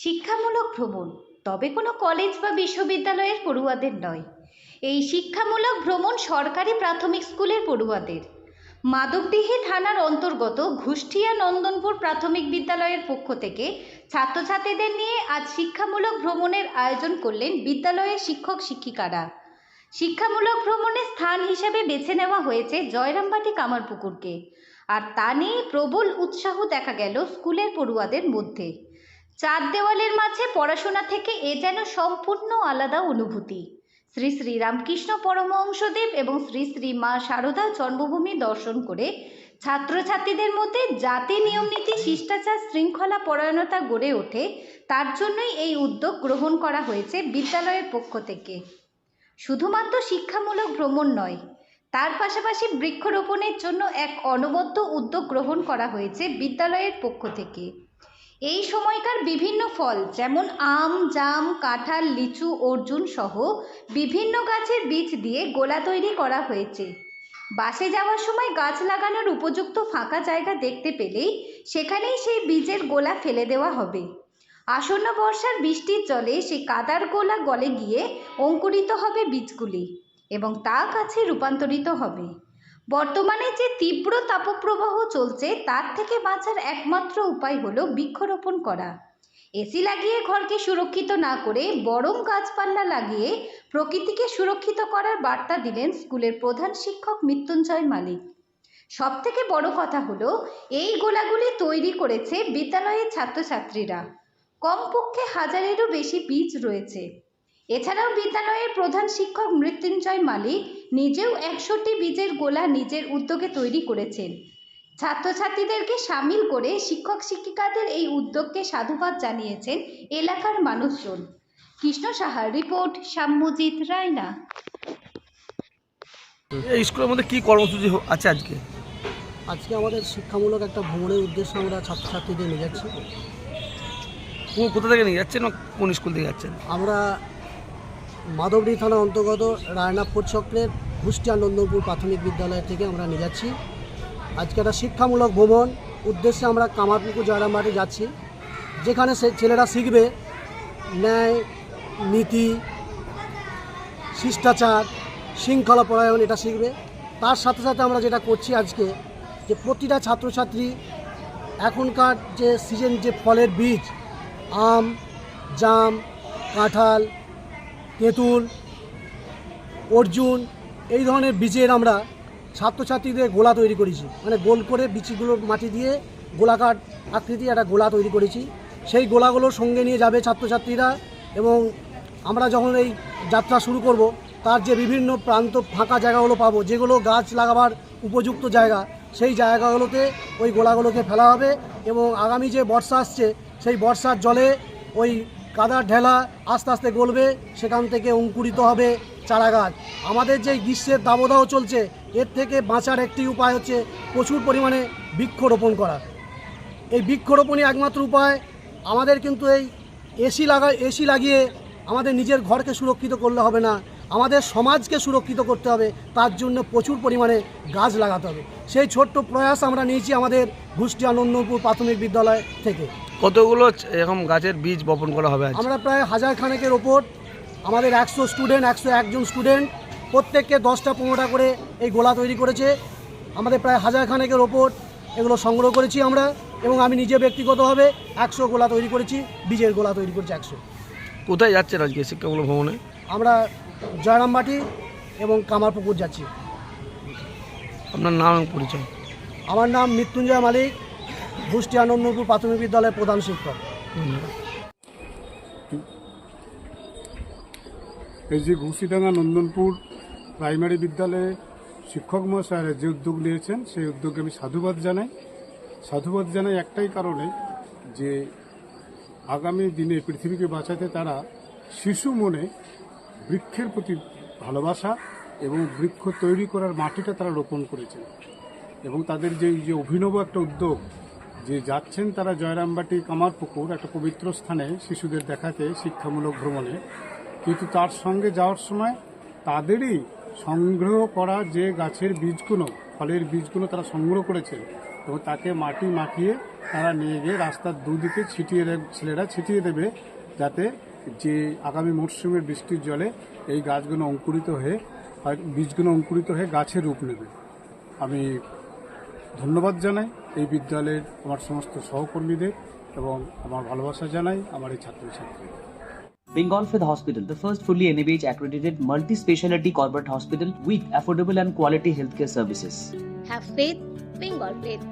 শিক্ষামূলক ভ্রমণ, তবে কোনো কলেজ বা বিশ্ববিদ্যালয়ের পড়ুয়াদের নয়। এই শিক্ষামূলক ভ্রমণ সরকারি প্রাথমিক স্কুলের পড়ুয়াদের। মাধবদীহি থানার অন্তর্গত ঘুষ্টিয়া নন্দনপুর প্রাথমিক বিদ্যালয়ের পক্ষ থেকে ছাত্রছাত্রীদের নিয়ে আজ শিক্ষামূলক ভ্রমণের আয়োজন করলেন বিদ্যালয়ের শিক্ষক শিক্ষিকারা। শিক্ষামূলক ভ্রমণের স্থান হিসেবে বেছে নেওয়া হয়েছে জয়রামবাটি কামারপুকুরকে, আর তা নিয়ে প্রবল উৎসাহ দেখা গেল স্কুলের পড়ুয়াদের মধ্যে। চার দেওয়ালের মাঝে পড়াশোনা থেকে এ যেন সম্পূর্ণ আলাদা অনুভূতি। শ্রী শ্রী রামকৃষ্ণ পরমহংসদেব এবং শ্রী শ্রী মা শারদা জন্মভূমি দর্শন করে ছাত্রছাত্রীদের মধ্যে যাতে নিয়মনীতি, শিষ্টাচার, শৃঙ্খলা পরায়ণতা গড়ে ওঠে, তার জন্যই এই উদ্যোগ গ্রহণ করা হয়েছে বিদ্যালয়ের পক্ষ থেকে। শুধুমাত্র শিক্ষামূলক ভ্রমণ নয়, তার পাশাপাশি বৃক্ষরোপণের জন্য এক অনবদ্য উদ্যোগ গ্রহণ করা হয়েছে বিদ্যালয়ের পক্ষ থেকে। এই সময়কার বিভিন্ন ফল যেমন আম, জাম, কাঁঠাল, লিচু, অর্জুন সহ বিভিন্ন গাছের বীজ দিয়ে গোলা তৈরি করা হয়েছে। বাসে যাওয়ার সময় গাছ লাগানোর উপযুক্ত ফাঁকা জায়গা দেখতে পেলেই সেখানেই সেই বীজের গোলা ফেলে দেওয়া হবে। আসন্ন বর্ষার বৃষ্টির জলে সেই কাদার গোলা গলে গিয়ে অঙ্কুরিত হবে বীজগুলি এবং তা গাছে রূপান্তরিত হবে। বর্তমানে যে তীব্র তাপপ্রবাহ চলছে, তার থেকে বাঁচার একমাত্র উপায় হলো বৃক্ষরোপণ করা। এসি লাগিয়ে ঘরকে সুরক্ষিত না করে বরং গাছপালা লাগিয়ে প্রকৃতিকে সুরক্ষিত করার বার্তা দিলেন স্কুলের প্রধান শিক্ষক মৃত্যুঞ্জয় মালিক। সব থেকে বড় কথা হলো, এই গোলাগুলি তৈরি করেছে বিদ্যালয়ের ছাত্রছাত্রীরা। কমপক্ষে 1000-এরও বেশি বীজ রয়েছে। এছাড়াও বিদ্যালয়ের প্রধান শিক্ষক মৃত্যুঞ্জয় মালিক নিজেও 100টি বীজের গোলা নিজের উদ্যোগে তৈরি করেছেন। ছাত্রছাত্রীদেরকে সামিল করে শিক্ষক শিক্ষিকাদের এই উদ্যোগকে সাধুবাদ জানিয়েছেন এলাকার মানুষজন। কৃষ্ণ সাহার রিপোর্ট, সাম্যজিৎ রায়না। এই স্কুলের মধ্যে কি কর্মসূচি আছে আজকে? আজকে আমাদের শিক্ষামূলক একটা ভ্রমণের উদ্দেশ্যে আমরা ছাত্রছাত্রীদের নিয়ে যাচ্ছি। কোথা থেকে নিয়ে যাচ্ছেন, কোন স্কুল থেকে যাচ্ছেন? আমরা মাধবদী থানার অন্তর্গত রায়নাপুর চক্রের ঘুষ্টিয়া নন্দনপুর প্রাথমিক বিদ্যালয় থেকে আমরা নিয়ে যাচ্ছি। আজকে একটা শিক্ষামূলক ভ্রমণ উদ্দেশ্যে আমরা কামারপুকুর জয়রামবাটি যাচ্ছি, যেখানে ছেলেরা শিখবে ন্যায়, নীতি, শিষ্টাচার, শৃঙ্খলা পরায়ণ, এটা শিখবে। তার সাথে সাথে আমরা যেটা করছি আজকে, যে প্রতিটা ছাত্রছাত্রী এখনকার যে সিজন, যে ফলের বীজ আম, জাম, কাঁঠাল, তেঁতুল, অর্জুন, এই ধরনের বীজের আমরা ছাত্রছাত্রীদের গোলা তৈরি করেছি। মানে গোল করে বীজগুলো মাটি দিয়ে গোলাকার আকৃতি একটা গোলা তৈরি করেছি। সেই গোলাগুলো সঙ্গে নিয়ে যাবে ছাত্রছাত্রীরা, এবং আমরা যখন এই যাত্রা শুরু করব, তার যে বিভিন্ন প্রান্ত ফাঁকা জায়গাগুলো পাবো, যেগুলো গাছ লাগাবার উপযুক্ত জায়গা, সেই জায়গাগুলোতে ওই গোলাগুলোকে ফেলা হবে। এবং আগামী যে বর্ষা আসছে, সেই বর্ষার জলে ওই কাদার ঢেলা আস্তে আস্তে গলবে, সেখান থেকে অঙ্কুরিত হবে চারা গাছ। আমাদের যে গ্রীষ্মের দাবদাহ চলছে, এর থেকে বাঁচার একটি উপায় হচ্ছে প্রচুর পরিমাণে বৃক্ষরোপণ করা। এই বৃক্ষরোপণই একমাত্র উপায়। আমাদের কিন্তু এই এসি লাগিয়ে আমাদের নিজের ঘরকে সুরক্ষিত করলে হবে না, আমাদের সমাজকে সুরক্ষিত করতে হবে। তার জন্য প্রচুর পরিমাণে গাছ লাগাতে হবে। সেই ছোট্ট প্রয়াস আমরা নিয়েছি আমাদের ঘুষ্টিয়া নন্দনপুর প্রাথমিক বিদ্যালয় থেকে। কতগুলো এরকম গাছের বীজ বপন করা হবে? আমরা প্রায় 1000 খানেকের ওপর, আমাদের 100 স্টুডেন্ট, 101 জন স্টুডেন্ট, প্রত্যেককে 10টা 15টা করে এই গোলা তৈরি করেছে। আমাদের প্রায় 1000 খানেকের ওপর এগুলো সংগ্রহ করেছি আমরা, এবং আমি নিজে ব্যক্তিগতভাবে 100 গোলা তৈরি করেছি, বীজের গোলা তৈরি করেছি 100। কোথায় যাচ্ছেন আজকে শিক্ষামূলক ভ্রমণে? আমরা জয়রামবাটি এবং কামারপুকুর যাচ্ছি। আপনার নাম এবং পরিচয়? আমার নাম মৃত্যুঞ্জয় মালিক, ঘুষ্টিয়া নন্দনপুর প্রাথমিক বিদ্যালয়ের প্রধান শিক্ষক। এই যে ঘুষিডাঙ্গা নন্দনপুর প্রাইমারি বিদ্যালয়ে শিক্ষক মহাশয়রা যে উদ্যোগ নিয়েছেন, সেই উদ্যোগে আমি সাধুবাদ জানাই একটাই কারণে, যে আগামী দিনে পৃথিবীকে বাঁচাতে তারা শিশু মনে বৃক্ষের প্রতি ভালোবাসা এবং বৃক্ষ তৈরি করার মাটিটা তারা রোপণ করেছেন। এবং তাদের যে অভিনব একটা উদ্যোগ, যে যাচ্ছেন তারা জয়রামবাটি কামারপুকুর, একটা পবিত্র স্থানে শিশুদের দেখাতে শিক্ষামূলক ভ্রমণে, কিন্তু তার সঙ্গে যাওয়ার সময় তাদেরই সংগ্রহ করা যে গাছের বীজগুলো, ফলের বীজগুলো তারা সংগ্রহ করেছে, এবং তাকে মাটি মাখিয়ে তারা নিয়ে গিয়ে রাস্তার দুদিকে ছেলেরা ছিটিয়ে দেবে, যাতে যে আগামী মরশুমের বৃষ্টির জলে এই গাছগুলো বীজগুলো অঙ্কুরিত হয়ে গাছে রূপ নেবে। আমি ধন্যবাদ জানাই এই বিদ্যালয়ের আমার সমস্ত সহকর্মীদের এবং আমার ভালোবাসা জানাই আমার এই ছাত্রছাত্রীদের। Bengal Fifth Hospital, the first fully NABH accredited multi-speciality corporate hospital with affordable and quality healthcare services. Have faith, Bengal Faith.